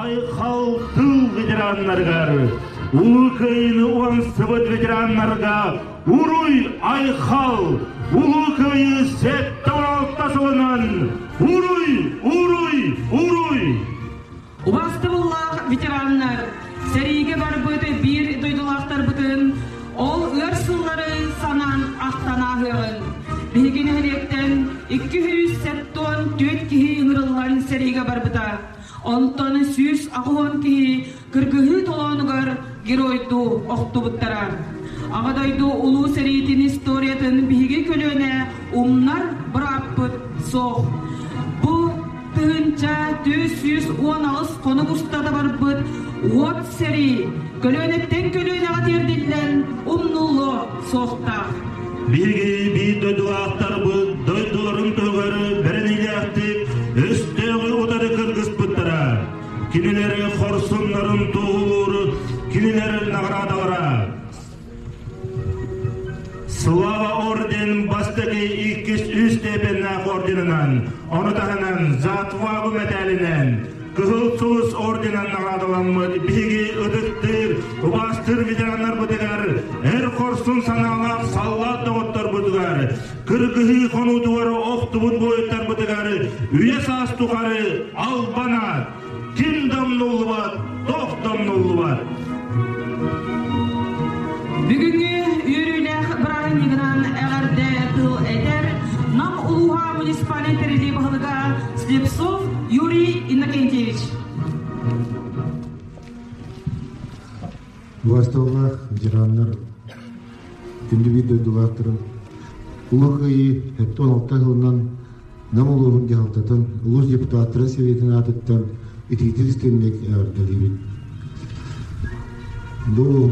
Айхал тыл ветераннарга, Улы кайыны уан сыбыт ветераннарга, Уруй айхал, улы кайы сет тавралтасылынан, Уруй, уруй, уруй! Убастыбыллах ветераннар, Сәриге бар бұты бір дойдылақтар бұтын, ол ұрсыллары санан ақтанағығын. Бігін әректен 200 сәттон 4 кихи ұңырылларын Сәриге бар бұта. Онтаны сүз ағуын кихи кіргігі толанығыр геройду оқты бұттара. Ағадайды ұлу Сәритін историятын бігі көліне умнар бұрап бұт соқ. Бұл тығынша 416 қонық ұстады бар бұт от Сәри. Көлөнеттен көлөне ғатерділден умнулы соқтақ. Биги бит дойдулақтар бұд, дойдуларын төгері бірінейлі ақтып, өстегі ұтады кіргіз бұттыра. Кинелері қорсынларын туғылыр, кинелері нағырадағыра. Слава орден бастығы 200 степеннақ орденінен, оны тағынан затвагы мәтәлінен, Кызыл Сулус орденен нағадыламыд, биги ыдықтыр, убастыр ветерандар бұдығар, әр қорсын саналақ саллат доғыттар бұдығар, кыргығы қонудуары оқты бұд бойыттар бұдығар, үйе сас тұғары албана, ким дамнулы бад, тоқ дамнулы бад. Бүгінгі үйріләқ бірайынығынан әғірді тыл әдер, нам ұлуға муниципалитері бағылыға Слепцов Юрий Иннокентьевич. Басталлах, ветерандар, күндібейді дұлақтырын, ұлықайы 16 жылынан нам ұлығын жағалтатын, ұлыс депутаттыры советін атыттан етейтір істендек әвірдәлебет. Бұл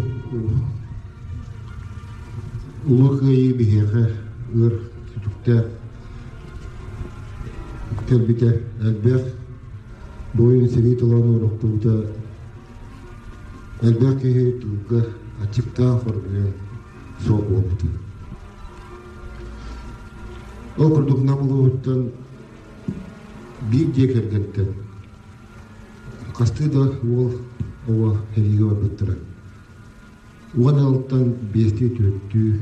ұлықайы бігеғі ұр түтікті Кәлбеті әлбәқ бойын совет оланы ұрықтыуыда әлбәқ кеге тұлға ачықтан қорғылен соқ олыпты. Ол күрдік намылы өттен бейік дек әргенттен. Қасты да ол оға әйге бар бұттыра. Оған алыптан бесте төтті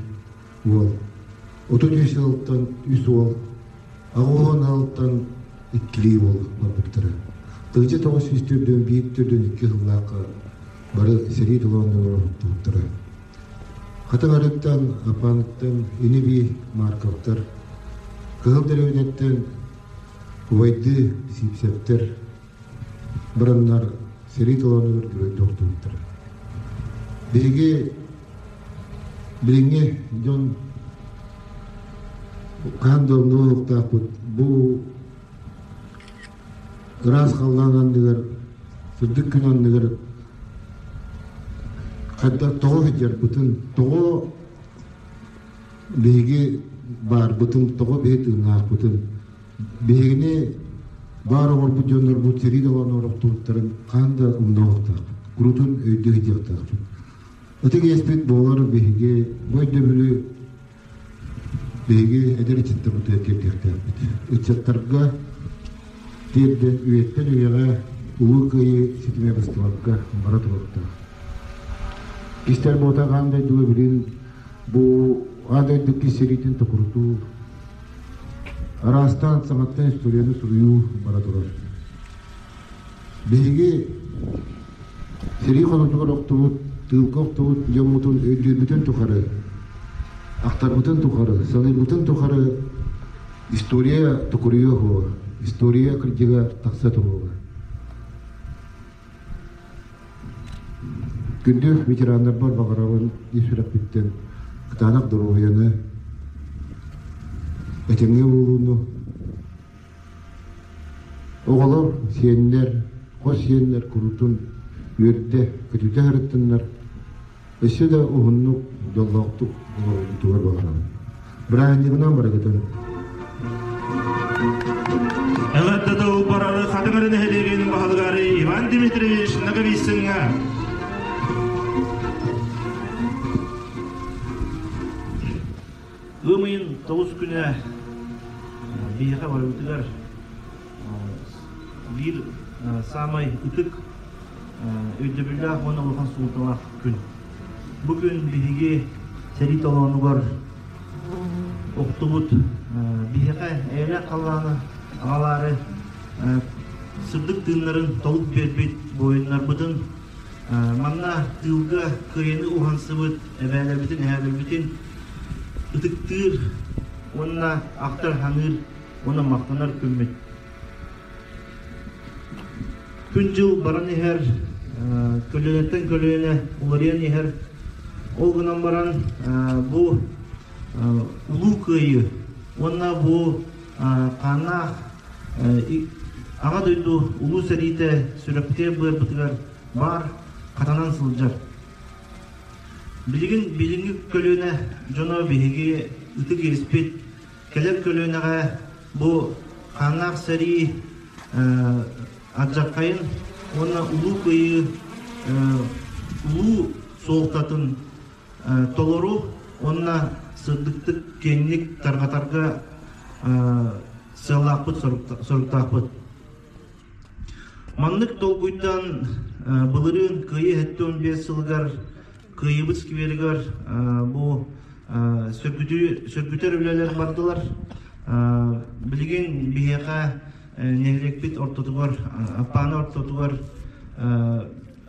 ол. Оты түйсі алыптан үс ол. Ағуған алыптан ikkili ol var bıktırı. Tığcı toğuz üstürdüğün büyüktürdüğün 2 yıllakı barı seri dolanı bıktırı. Katı garipten, apanıktan, yeni bir markavtır. Kığıl derevinetten uvaydı sipseptir. Baranlar seri dolanı bıktırı. Biringe John Kandom nokta bu Gras kallangan diğer sürdük günden diğer hatta toğu hicr bütün toğu bilgi var bütün toğu beyti nak bütün bilgini var ol bu jönler bu seri dolan orap tutturun kanda nokta kurutun öydü hicrta öteki espet boğlar bilgi böyle böyle bilgi ederi çıktı bu tekrar uçaklarga Tebden üyetten üyege uğur köyü sitime bastıvakka barat olukta. Kistel bota kanday duwa birin bu aday dükki seritin tokurutu arastan sanattan istoryanı suruyu barat olur. Bilgi seri konutukar oktuvut, tığılka oktuvut, jamutun ödül bütün tukarı, aktar bütün tukarı, sanır bütün tukarı istorya tokuruyor ho. История критика такса турууга. Күндө ветерандар бар багарабын иширап биттен кытанак дорояны этеңге болууну оголор сиеннер кос сиеннер курутун үйөрдө көтүтө харыттыннар эсе да угуннук жоллоктук тугар багарабын бирайындыгынан барагытын Эләттәдә ул барары хатымырын һәлеген баһадгары Иван Дмитриевич Наговицинга. Ümüyün 9 güne bir var ütüler bir samay ütık öydübüllах onu ulhan sultanlах gün. Bugün bihigi seri tolonugor oktubut bihige eyle kallanı ağaları sırdık tığınların toluk berbit boyunlar budun manna tılga kıyını uhan sıvıt ebeler bitin eğerler bitin ıtıktır onunla aktar hanır ona maktanar kümmit Küncül baran iher, kölönetten kölöne ulariyan iher, olgunan baran bu ulu kıyı, ona bu kana ağa duydu ulu serite sürekte bıtıgar bar katanan sılcar. Bilingi kölöne jona bihigi ıtık espit, keler kölöneğe bu kana seri Acakayın ona ulu kıyı ulu soğuktatın toloru ona sırdıktık kenlik targa sığlaqpıt soruktakpıt. Manlık dolguydan bılırın kıyı hette 15 yılgar kıyıbıt kiverigar bu sörgütör ülelер bardılar. Bilgin biheka Нехлекбит ортотугар, паны ортотугар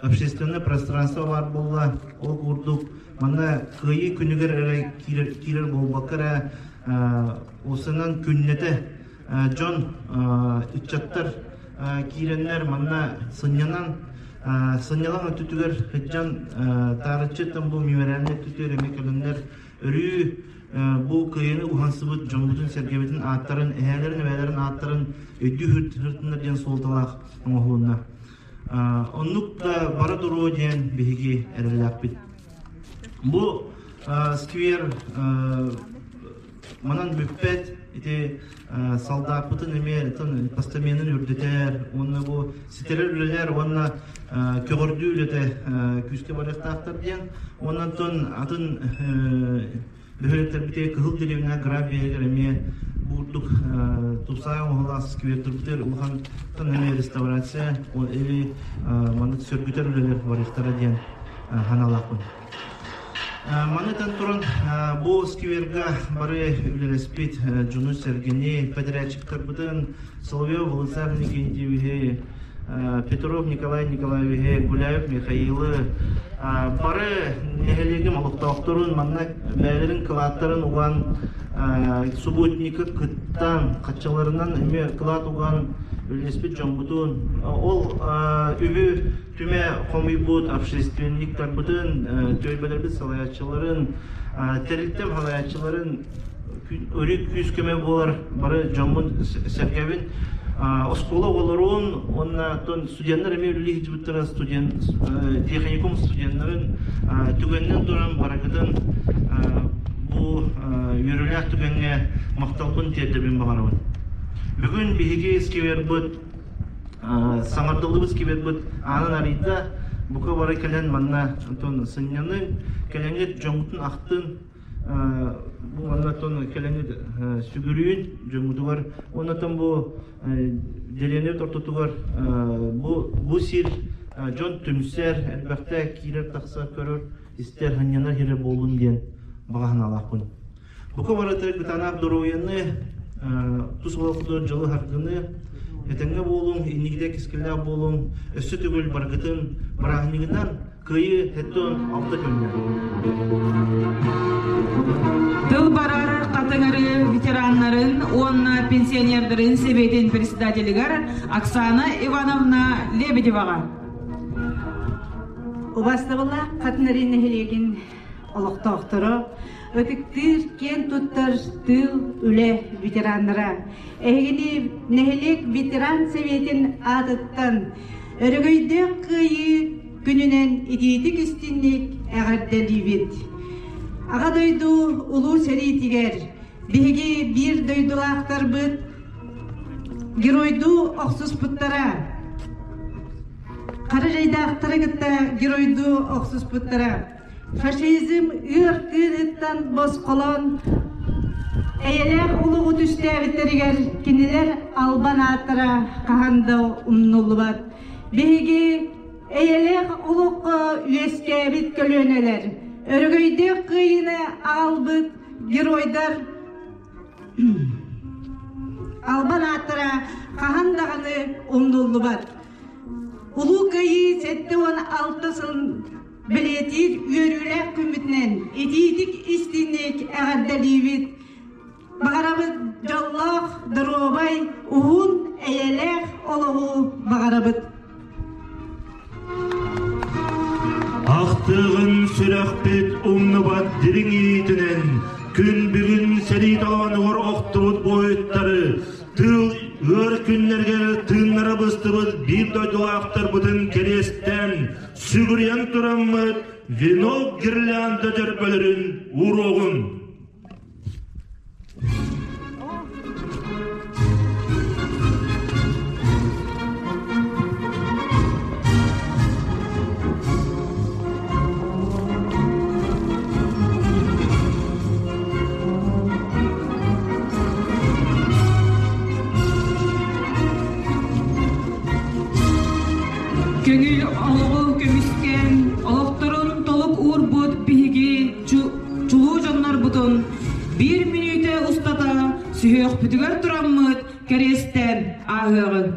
общественное пространство бар болла, ол курдук. Мана кıyı күнігер кирер болбакара, осынан күннете жон үтчаттар киреннер мана сынянан өтүтүгер хыджан тарычы bu мемориальный түтөр эмекелендер өрүү bu kıyını uhansıbıt jomutun sergebetin atların, ehelerin atların ödü hırtınlar diyen soltalaq oğuluna. Onluk da bara duru diyen bihigi erelak bit. Bu skver manan büppet iti saldakpıtın eme postamenin ürdüter, onu bu siteler üreler, onu kögürdü ülete küske barıqtaqtar diyen, ondan ton atın Böğretler bite kıhıl dilevine grafiyeler eme bulduk tupsaya oğlas kıvertir biter ulhan tan eme restaurasya o eli manık sörgüter üleler varıqtara diyen hanalaqın. Manıtan turun bu skiverga bari ülelespit Cunus Sergeni Pedrячиктар bıdın Соловьев Владислав Никентьевиче Петров Николай Николаевиче Гуляев Михаилы бары нехелеги малықтауқтырын манна бәлерін кылаттарын уған субботника кыттан қатчаларынан эме кылат уған үлеспет жомбутун ол үбі түме комибут общественниктар бутын төйбелербит салаятчыларын терилтем халаятчыларын өрік күскеме болар бары жомбун сәргебин Оскола оларун, онна тон студенттер эме үлі хиджбыттара техникум студенттарын түгеннен туран барагыдан bu yürürlük tügenge maqtalbın tertibin bağırın. Bugün bihige iskiver bud, sanardılыбыз kibet bud, anın arayda bu kadar kelen manna ton sınyanın kelenget jomutun aktın bu manna ton kelenget sügürüyün jomutu var. Ondan bu delenet ortotu var. Bu sir jon tümser elbette kirer taksa körür ister hanyanar hire bolun diyen bağın alaqın. Bu kadar tek tanap duruyanı tuzluqdur жылы hargını etenge bolun inigde kiskilla bolun ösü tügül bargıtın barahniginden kıyı heton altta gönler. Тыл барар катыңары ветераннарын, онна пенсионердерин себетин председателигер Оксана Ивановна Лебедевага. Убастыбыла катынарын нехелегин олоқтоқтыры, өтіктір кен туттар тыл үле ветераннара. Эгини нехелек ветеран себетин адыттан өрөгөйдө кıyı күнүнен идиитик истинник эгерделибит. Ağa duydu ulu seri tiger, bihigi bir duydulaqtar bıt, giroydu oqsus puttara. Qarajayda aqtara gıtta giroydu oqsus puttara. Faşizm ırkıdıttan bozkolon, eyeler ulu utuştu evitteriger, kindiler alban atara kahanda umnullubat. Bihigi Eğelek uluk üyeskebit kölöneler. Örgöydek kıyını albıt giroydar alban attıra kahandağını umdullu bat. Ulu kıyı sette 16'sın biletir yörülek kümbütnen etidik istinek ağaddalivit. Bağarabıt jallak dırobay uhun eğelek oluğu bağarabıt. Aktığın sürekbet umnubat dirin iyitinen gün bugün seri dağınıgır oktubut boyutları tığ ığır günlerge tığınlara bıstıbıt bir doydu aktar bıdın keresten sügüryen turamıt vino girlan döder bölürün uğruğun. Köngül oluğu kömüsken, oluqturun toluk uğurbut bihigi çuluğu canlar butun. Bir minüte ustada sühök bütüger turamıt keresten ağırın.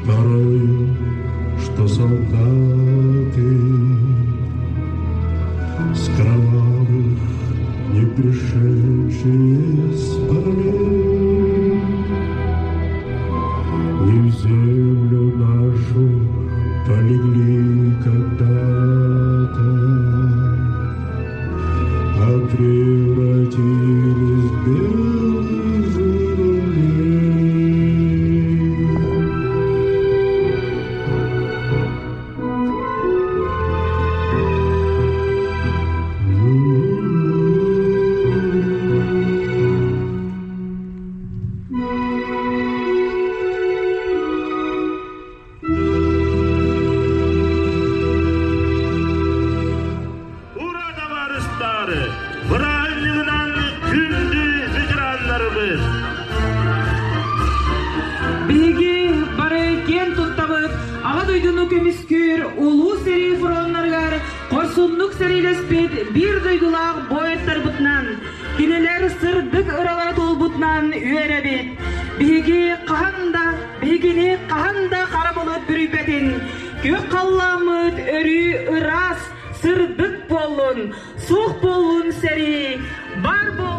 порою, что солдаты скрывалых не пришедшие с полей, не в землю нашу полегли когда-то, а превратились в белых журавлей. Биги бары кен туттабыт, ага дойдуну көмүскүр, улуу сери фуроннаргар, койсунлук серилеспет, бир дойдулак боеттар бутнан, кинелер сырдык ыралар толбутнан үйеребит. Бигини каханда карабылыт бүрүбетин, көк калламыт өрү ырас, сырдык болун, сух болун сери, бар болун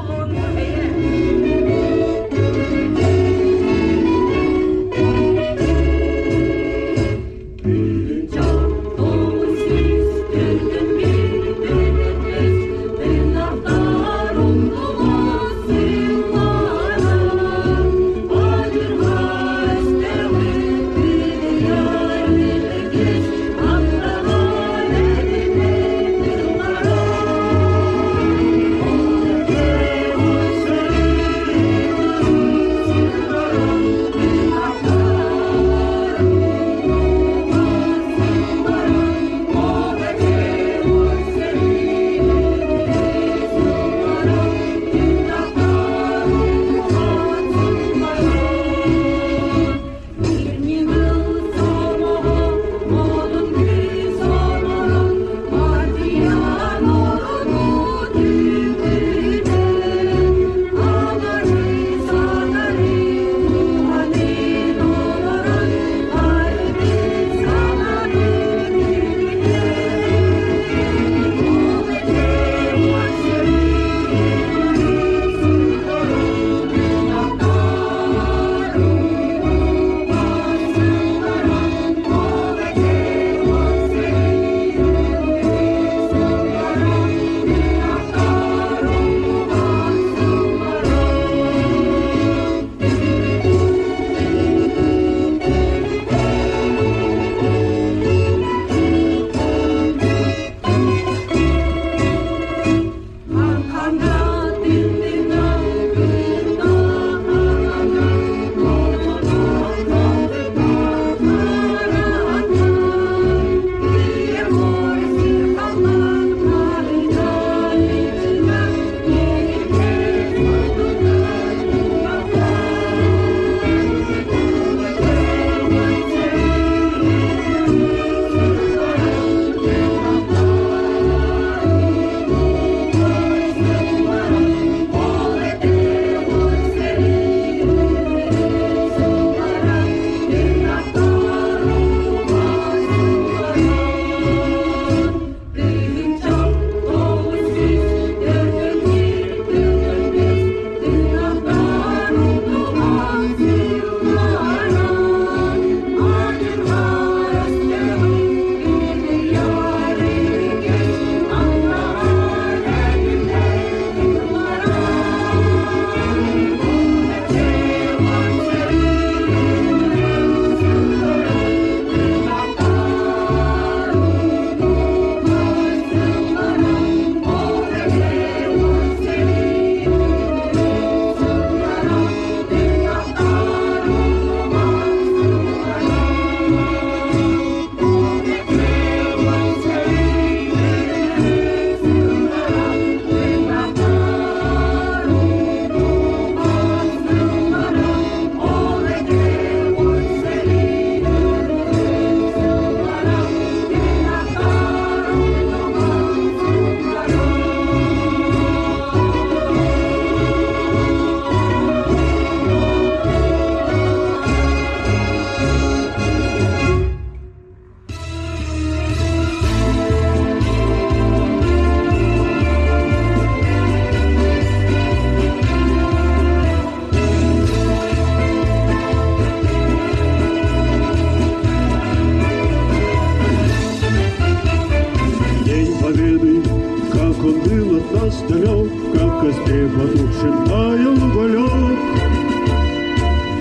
костре потухший таял уголек.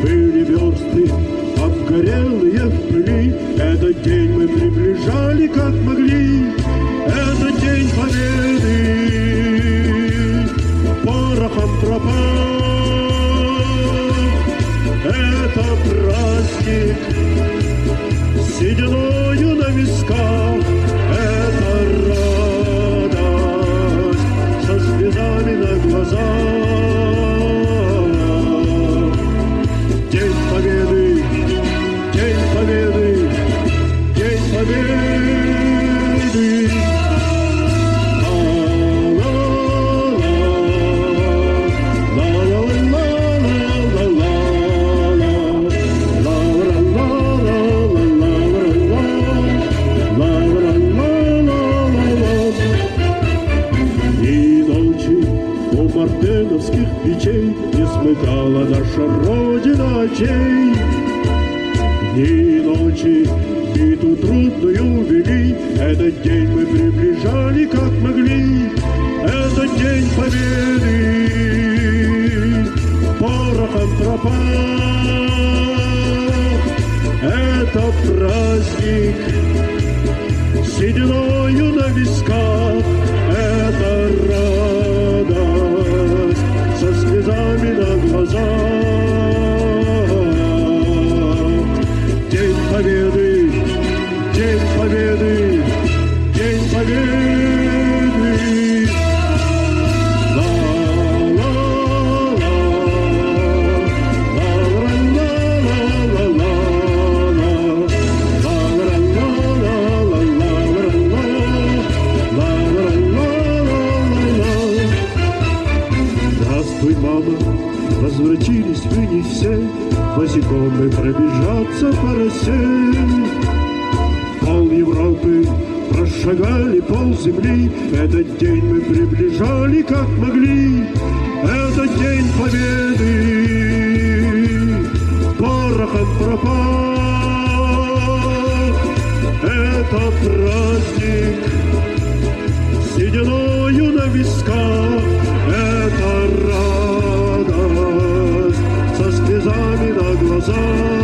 Были версты обгорелые в пыли, этот день мы приближали как могли, этот день победы порохом пропах. Это праздник сединою на висках, это радость со слезами на глазах. День победы, день победы, день победы. Мартеновских печей не смыкала наша Родина очей. Дни и ночи биту трудную вели, этот день мы приближали как могли, этот день победы порохом пропах. Это праздник сединою на висках, это радость со слезами на глазах. День победы, день победы, день победы. Возвратились вы не все, босиком мы пробежаться по росе. Пол Европы прошагали, пол земли, этот день мы приближали как могли, этот день победы порохом пропах. Это праздник сединою на висках, это радость со слезами на глазах.